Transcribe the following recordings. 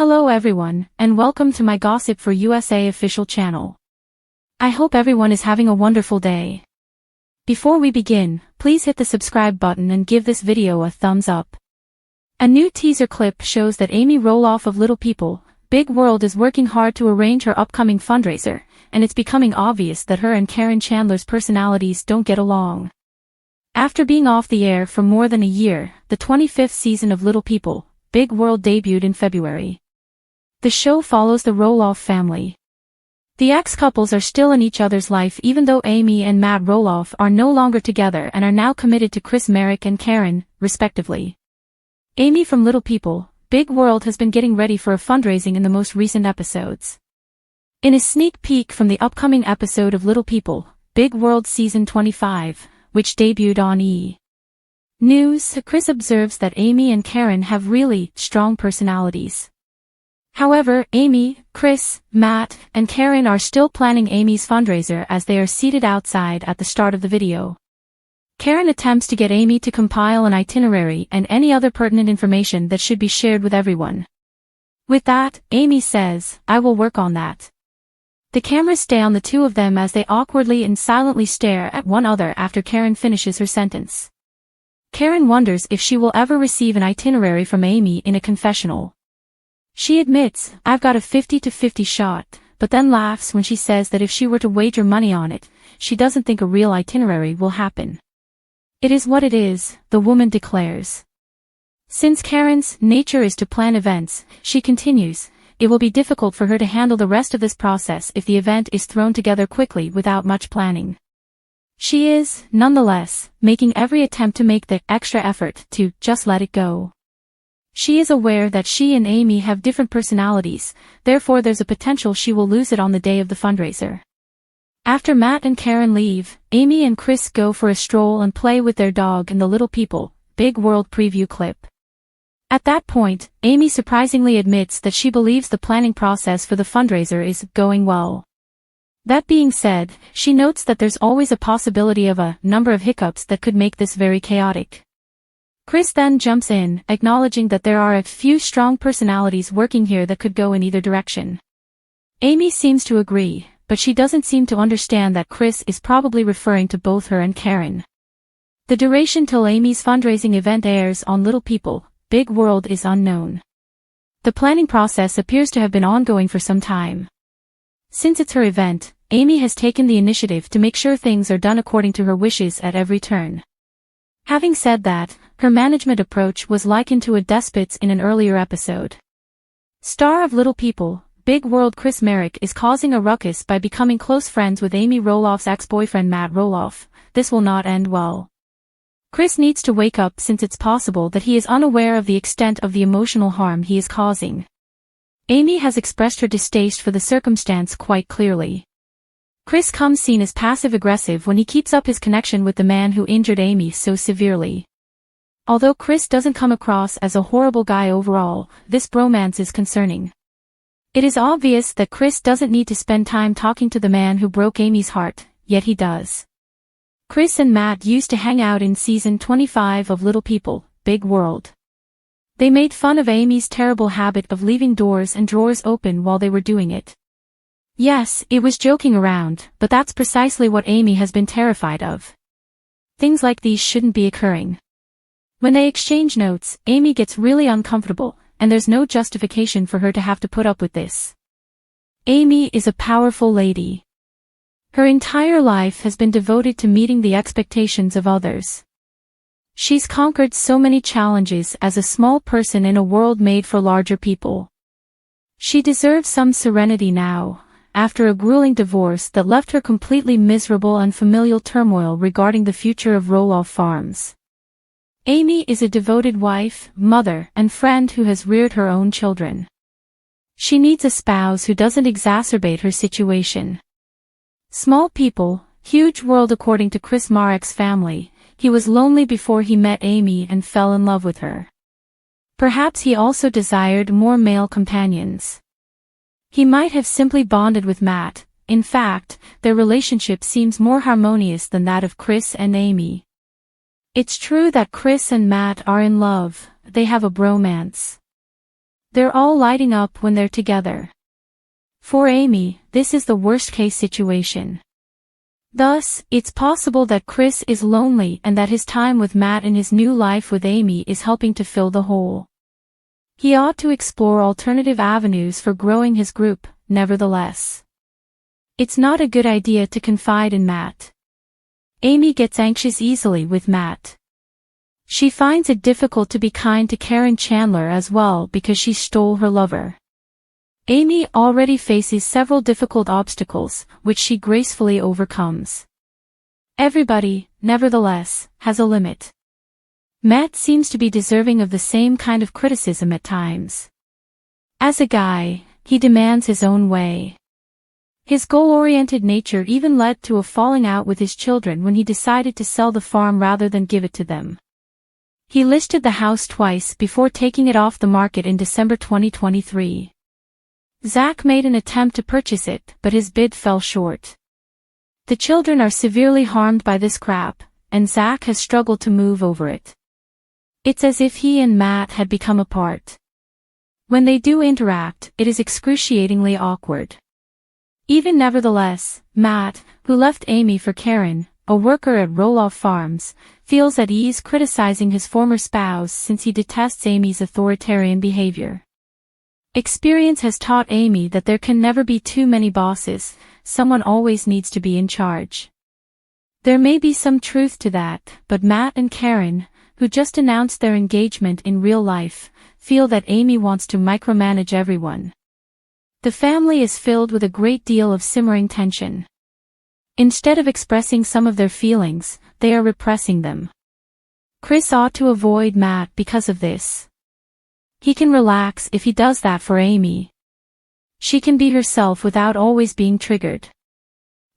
Hello everyone, and welcome to my Gossip for USA official channel. I hope everyone is having a wonderful day. Before we begin, please hit the subscribe button and give this video a thumbs up. A new teaser clip shows that Amy Roloff of Little People, Big World is working hard to arrange her upcoming fundraiser, and it's becoming obvious that her and Caryn Chandler's personalities don't get along. After being off the air for more than a year, the 25th season of Little People, Big World debuted in February. The show follows the Roloff family. The ex-couples are still in each other's life even though Amy and Matt Roloff are no longer together and are now committed to Chris Marek and Caryn, respectively. Amy from Little People, Big World has been getting ready for a fundraising in the most recent episodes. In a sneak peek from the upcoming episode of Little People, Big World Season 25, which debuted on E! News, Chris observes that Amy and Caryn have really strong personalities. However, Amy, Chris, Matt, and Caryn are still planning Amy's fundraiser as they are seated outside at the start of the video. Caryn attempts to get Amy to compile an itinerary and any other pertinent information that should be shared with everyone. With that, Amy says, "I will work on that." The cameras stay on the two of them as they awkwardly and silently stare at one another after Caryn finishes her sentence. Caryn wonders if she will ever receive an itinerary from Amy in a confessional. She admits, "I've got a 50-50 shot," but then laughs when she says that if she were to wager money on it, she doesn't think a real itinerary will happen. "It is what it is," the woman declares. Since Caryn's nature is to plan events, she continues, it will be difficult for her to handle the rest of this process if the event is thrown together quickly without much planning. She is, nonetheless, making every attempt to make the extra effort to just let it go. She is aware that she and Amy have different personalities, therefore there's a potential she will lose it on the day of the fundraiser. After Matt and Caryn leave, Amy and Chris go for a stroll and play with their dog in the Little People, Big World preview clip. At that point, Amy surprisingly admits that she believes the planning process for the fundraiser is going well. That being said, she notes that there's always a possibility of a number of hiccups that could make this very chaotic. Chris then jumps in, acknowledging that there are a few strong personalities working here that could go in either direction. Amy seems to agree, but she doesn't seem to understand that Chris is probably referring to both her and Caryn. The duration till Amy's fundraising event airs on Little People, Big World is unknown. The planning process appears to have been ongoing for some time. Since it's her event, Amy has taken the initiative to make sure things are done according to her wishes at every turn. Having said that, her management approach was likened to a despot's in an earlier episode. Star of Little People, Big World Chris Marek is causing a ruckus by becoming close friends with Amy Roloff's ex-boyfriend Matt Roloff. This will not end well. Chris needs to wake up since it's possible that he is unaware of the extent of the emotional harm he is causing. Amy has expressed her distaste for the circumstance quite clearly. Chris comes seen as passive-aggressive when he keeps up his connection with the man who injured Amy so severely. Although Chris doesn't come across as a horrible guy overall, this bromance is concerning. It is obvious that Chris doesn't need to spend time talking to the man who broke Amy's heart, yet he does. Chris and Matt used to hang out in season 25 of Little People, Big World. They made fun of Amy's terrible habit of leaving doors and drawers open while they were doing it. Yes, it was joking around, but that's precisely what Amy has been terrified of. Things like these shouldn't be occurring. When they exchange notes, Amy gets really uncomfortable, and there's no justification for her to have to put up with this. Amy is a powerful lady. Her entire life has been devoted to meeting the expectations of others. She's conquered so many challenges as a small person in a world made for larger people. She deserves some serenity now, after a grueling divorce that left her completely miserable and familial turmoil regarding the future of Roloff Farms. Amy is a devoted wife, mother, and friend who has reared her own children. She needs a spouse who doesn't exacerbate her situation. Small People, Huge World. According to Chris Marek's family, he was lonely before he met Amy and fell in love with her. Perhaps he also desired more male companions. He might have simply bonded with Matt. In fact, their relationship seems more harmonious than that of Chris and Amy. It's true that Chris and Matt are in love, they have a bromance. They're all lighting up when they're together. For Amy, this is the worst-case situation. Thus, it's possible that Chris is lonely and that his time with Matt in his new life with Amy is helping to fill the hole. He ought to explore alternative avenues for growing his group, nevertheless. It's not a good idea to confide in Matt. Amy gets anxious easily with Matt. She finds it difficult to be kind to Caryn Chandler as well because she stole her lover. Amy already faces several difficult obstacles, which she gracefully overcomes. Everybody, nevertheless, has a limit. Matt seems to be deserving of the same kind of criticism at times. As a guy, he demands his own way. His goal-oriented nature even led to a falling out with his children when he decided to sell the farm rather than give it to them. He listed the house twice before taking it off the market in December 2023. Zach made an attempt to purchase it, but his bid fell short. The children are severely harmed by this crap, and Zach has struggled to move over it. It's as if he and Matt had become apart. When they do interact, it is excruciatingly awkward. Even nevertheless, Matt, who left Amy for Caryn, a worker at Roloff Farms, feels at ease criticizing his former spouse since he detests Amy's authoritarian behavior. Experience has taught Amy that there can never be too many bosses, someone always needs to be in charge. There may be some truth to that, but Matt and Caryn, who just announced their engagement in real life, feel that Amy wants to micromanage everyone. The family is filled with a great deal of simmering tension. Instead of expressing some of their feelings, they are repressing them. Chris ought to avoid Matt because of this. He can relax if he does that for Amy. She can be herself without always being triggered.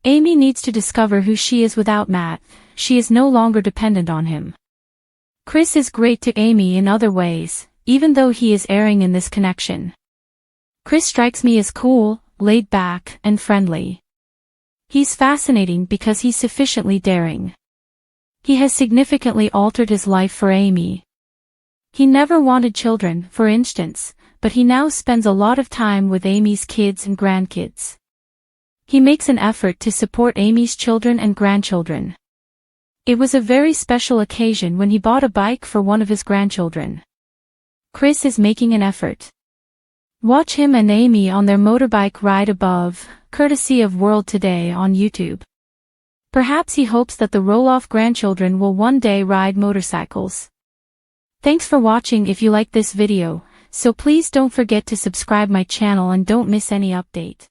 Amy needs to discover who she is without Matt. She is no longer dependent on him. Chris is great to Amy in other ways, even though he is erring in this connection. Chris strikes me as cool, laid back, and friendly. He's fascinating because he's sufficiently daring. He has significantly altered his life for Amy. He never wanted children, for instance, but he now spends a lot of time with Amy's kids and grandkids. He makes an effort to support Amy's children and grandchildren. It was a very special occasion when he bought a bike for one of his grandchildren. Chris is making an effort. Watch him and Amy on their motorbike ride above, courtesy of World Today on YouTube. Perhaps he hopes that the Roloff grandchildren will one day ride motorcycles. Thanks for watching. If you like this video, so please don't forget to subscribe my channel and don't miss any update.